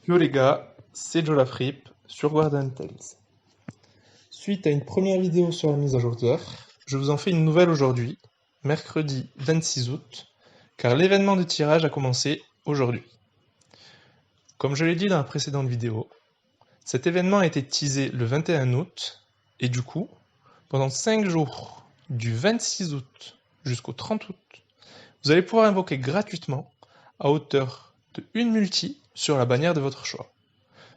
Yo les gars, c'est Joe Lafrip sur Guardian Tales. Suite à une première vidéo sur la mise à jour d'hier, je vous en fais une nouvelle aujourd'hui, mercredi 26 août, car l'événement de tirage a commencé aujourd'hui. Comme je l'ai dit dans la précédente vidéo, cet événement a été teasé le 21 août, et du coup, pendant 5 jours, du 26 août jusqu'au 30 août, vous allez pouvoir invoquer gratuitement à hauteur de une multi sur la bannière de votre choix,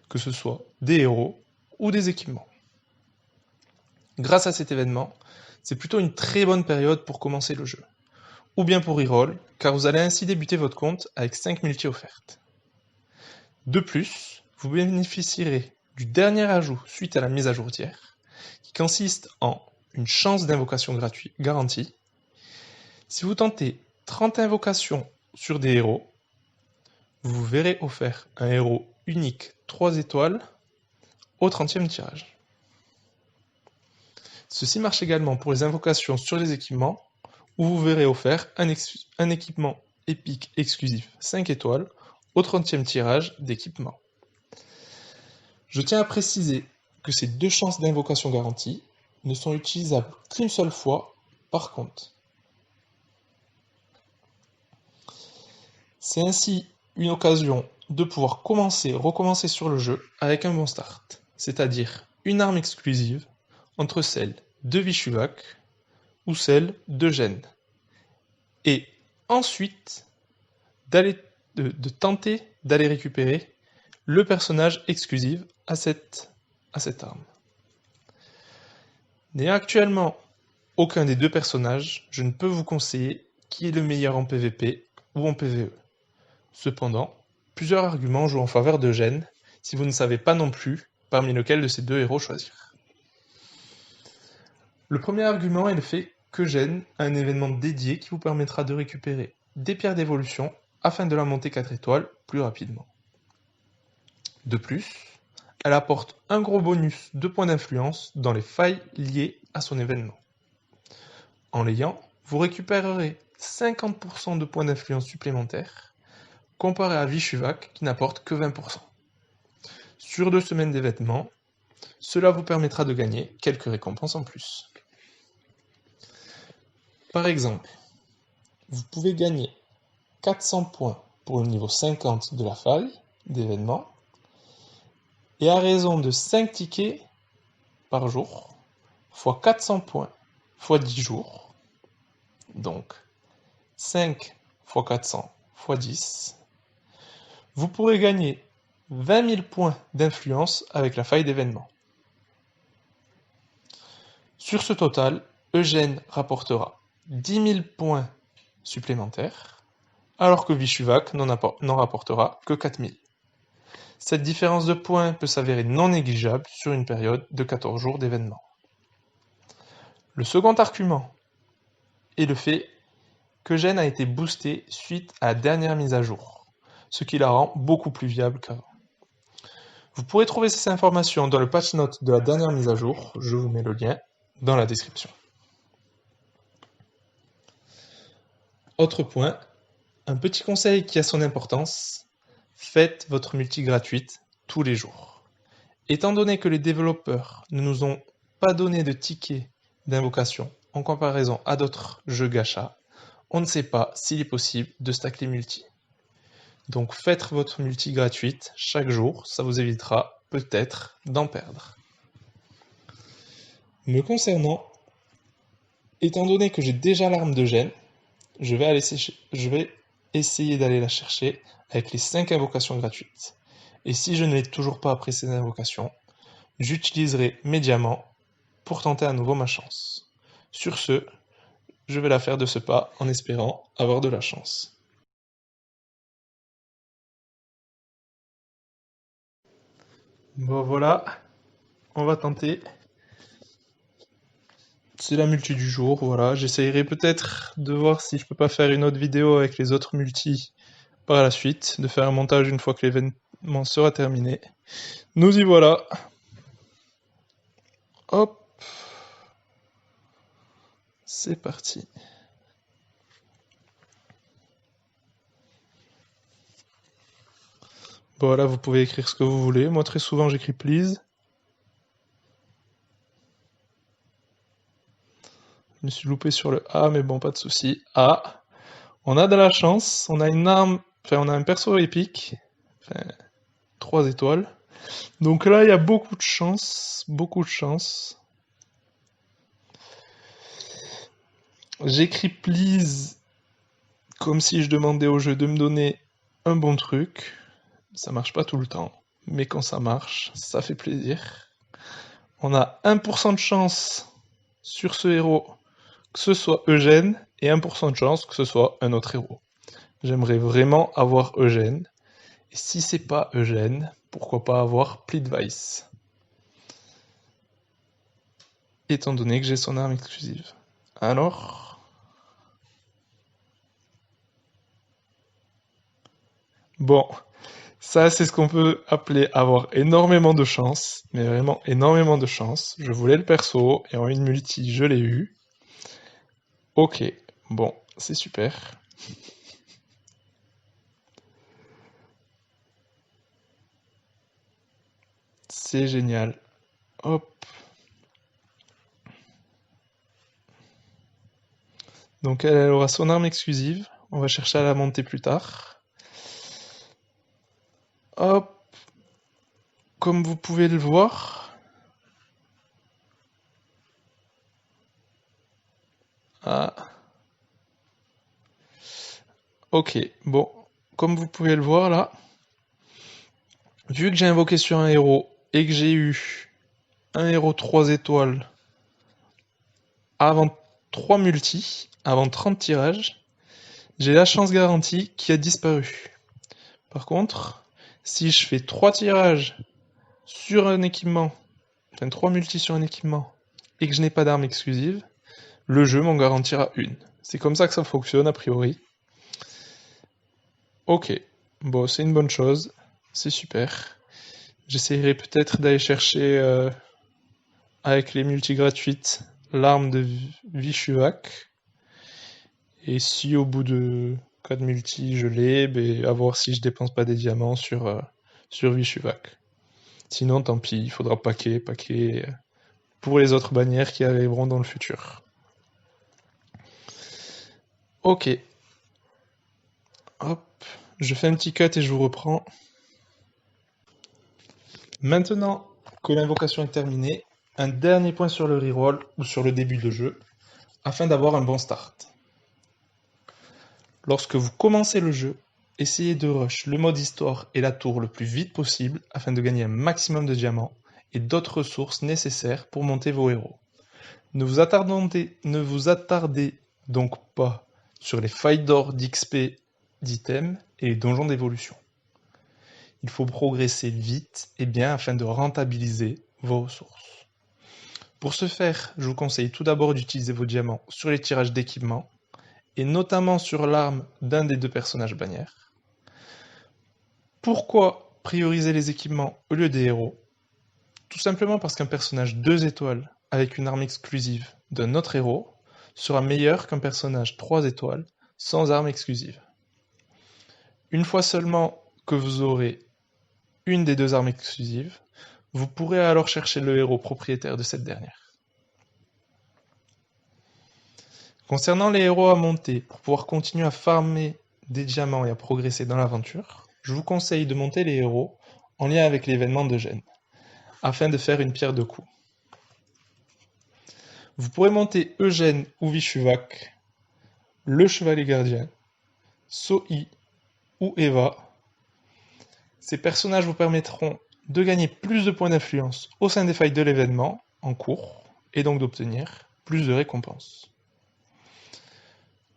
que ce soit des héros ou des équipements. Grâce à cet événement, c'est plutôt une très bonne période pour commencer le jeu. Ou bien pour reroll, car vous allez ainsi débuter votre compte avec 5 multi offertes. De plus, vous bénéficierez du dernier ajout suite à la mise à jour d'hier, qui consiste en une chance d'invocation gratuite garantie. Si vous tentez 30 invocations sur des héros, vous vous verrez offert un héros unique 3 étoiles au 30e tirage. Ceci marche également pour les invocations sur les équipements, où vous verrez offert un équipement épique exclusif 5 étoiles au 30e tirage d'équipement. Je tiens à préciser que ces deux chances d'invocation garantie ne sont utilisables qu'une seule fois par compte. C'est ainsi une occasion de pouvoir recommencer sur le jeu avec un bon start, c'est-à-dire une arme exclusive entre celle de Vishuvak ou celle de Gênes. Et ensuite, de tenter d'aller récupérer le personnage exclusif à cette arme. N'ayant actuellement aucun des deux personnages, je ne peux vous conseiller qui est le meilleur en PvP ou en PvE. Cependant, plusieurs arguments jouent en faveur de Gênes si vous ne savez pas non plus parmi lequel de ces deux héros choisir. Le premier argument est le fait que Gênes a un événement dédié qui vous permettra de récupérer des pierres d'évolution afin de la monter 4 étoiles plus rapidement. De plus, elle apporte un gros bonus de points d'influence dans les failles liées à son événement. En l'ayant, vous récupérerez 50% de points d'influence supplémentaires, comparé à Vishuvak qui n'apporte que 20%. Sur 2 semaines d'événements, cela vous permettra de gagner quelques récompenses en plus. Par exemple, vous pouvez gagner 400 points pour le niveau 50 de la faille d'événement, et à raison de 5 tickets par jour, fois 400 points, fois 10 jours, donc 5 fois 400 fois 10, vous pourrez gagner 20 000 points d'influence avec la faille d'événement. Sur ce total, Eugène rapportera 10 000 points supplémentaires, alors que Vishuvak n'en rapportera que 4 000. Cette différence de points peut s'avérer non négligeable sur une période de 14 jours d'événement. Le second argument est le fait que Gênes a été boosté suite à la dernière mise à jour, ce qui la rend beaucoup plus viable qu'avant. Vous pourrez trouver ces informations dans le patch note de la dernière mise à jour, je vous mets le lien dans la description. Autre point, un petit conseil qui a son importance, faites votre multi gratuite tous les jours. Étant donné que les développeurs ne nous ont pas donné de tickets d'invocation en comparaison à d'autres jeux gacha, on ne sait pas s'il est possible de stack les multi. Donc faites votre multi gratuite chaque jour, ça vous évitera peut-être d'en perdre. Me concernant, étant donné que j'ai déjà l'arme de Gênes, je vais essayer d'aller la chercher avec les 5 invocations gratuites. Et si je ne l'ai toujours pas après ces invocations, j'utiliserai mes diamants pour tenter à nouveau ma chance. Sur ce, je vais la faire de ce pas en espérant avoir de la chance. Bon voilà, on va tenter. C'est la multi du jour, voilà. J'essayerai peut-être de voir si je peux pas faire une autre vidéo avec les autres multis par la suite, de faire un montage une fois que l'événement sera terminé. Nous y voilà. Hop, c'est parti. Bon, là, vous pouvez écrire ce que vous voulez. Moi, très souvent, j'écris please. Je me suis loupé sur le A, mais bon, pas de souci. A. On a de la chance. On a une arme. Enfin, on a un perso épique. Enfin, 3 étoiles. Donc là, il y a beaucoup de chance. Beaucoup de chance. J'écris please comme si je demandais au jeu de me donner un bon truc. Ça marche pas tout le temps. Mais quand ça marche, ça fait plaisir. On a 1% de chance sur ce héros que ce soit Eugène et 1% de chance que ce soit un autre héros. J'aimerais vraiment avoir Eugène. Et si c'est pas Eugène, pourquoi pas avoir Plitvice, étant donné que j'ai son arme exclusive. Alors... Bon, ça c'est ce qu'on peut appeler avoir énormément de chance, mais vraiment énormément de chance. Je voulais le perso, et en une multi je l'ai eu. Ok, bon, c'est super. C'est génial. Hop. Donc elle aura son arme exclusive. On va chercher à la monter plus tard. Hop. Comme vous pouvez le voir. Ah. Ok, bon. Comme vous pouvez le voir là. Vu que j'ai invoqué sur un héros et que j'ai eu un héros 3 étoiles avant 3 multis, avant 30 tirages, j'ai la chance garantie qui a disparu. Par contre, si je fais 3 tirages sur un équipement, enfin 3 multis sur un équipement, et que je n'ai pas d'arme exclusive, le jeu m'en garantira une. C'est comme ça que ça fonctionne a priori. Ok, bon c'est une bonne chose, c'est super. J'essaierai peut-être d'aller chercher avec les multis gratuites l'arme de Vishuak. Et si au bout de 4 multi je l'ai, ben, à voir si je dépense pas des diamants sur Vishuak. Sinon tant pis, il faudra paquer pour les autres bannières qui arriveront dans le futur. Ok. Hop. Je fais un petit cut et je vous reprends. Maintenant que l'invocation est terminée, un dernier point sur le reroll ou sur le début de jeu, afin d'avoir un bon start. Lorsque vous commencez le jeu, essayez de rush le mode histoire et la tour le plus vite possible afin de gagner un maximum de diamants et d'autres ressources nécessaires pour monter vos héros. Ne vous attardez donc pas sur les failles d'or, d'XP, d'items et les donjons d'évolution. Il faut progresser vite et bien afin de rentabiliser vos ressources. Pour ce faire, je vous conseille tout d'abord d'utiliser vos diamants sur les tirages d'équipement, et notamment sur l'arme d'un des 2 personnages bannières. Pourquoi prioriser les équipements au lieu des héros? Tout simplement parce qu'un personnage 2 étoiles avec une arme exclusive d'un autre héros sera meilleur qu'un personnage 3 étoiles sans arme exclusive. Une fois seulement que vous aurez une des 2 armes exclusives, vous pourrez alors chercher le héros propriétaire de cette dernière. Concernant les héros à monter, pour pouvoir continuer à farmer des diamants et à progresser dans l'aventure, je vous conseille de monter les héros en lien avec l'événement d'Eugène, afin de faire une pierre deux coups. Vous pourrez monter Eugène ou Vishuak, le chevalier gardien, Soi ou Eva. Ces personnages vous permettront de gagner plus de points d'influence au sein des failles de l'événement en cours, et donc d'obtenir plus de récompenses.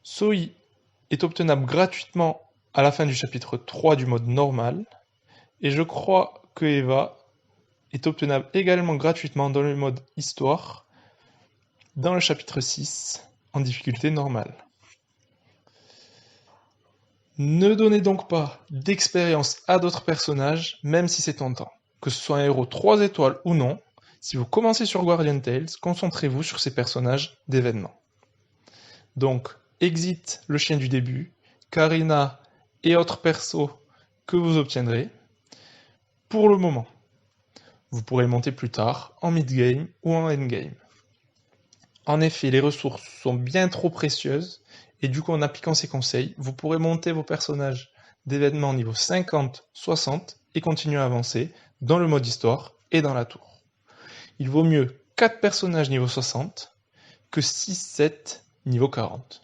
Soi est obtenable gratuitement à la fin du chapitre 3 du mode normal, et je crois que Eva est obtenable également gratuitement dans le mode histoire, dans le chapitre 6, en difficulté normale. Ne donnez donc pas d'expérience à d'autres personnages, même si c'est tentant. Que ce soit un héros 3 étoiles ou non, si vous commencez sur Guardian Tales, concentrez-vous sur ces personnages d'événements. Donc, exit le chien du début, Karina et autres persos que vous obtiendrez. pour le moment. Vous pourrez monter plus tard en mid-game ou en endgame. En effet, les ressources sont bien trop précieuses et du coup en appliquant ces conseils, vous pourrez monter vos personnages d'événements niveau 50, 60 et continuer à avancer dans le mode histoire et dans la tour. Il vaut mieux 4 personnages niveau 60 que 6-7 niveau 40.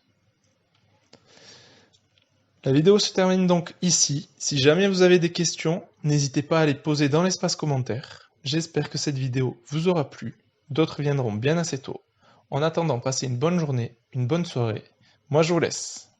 La vidéo se termine donc ici. Si jamais vous avez des questions, n'hésitez pas à les poser dans l'espace commentaire. J'espère que cette vidéo vous aura plu. D'autres viendront bien assez tôt. En attendant, passez une bonne journée, une bonne soirée. Moi je vous laisse.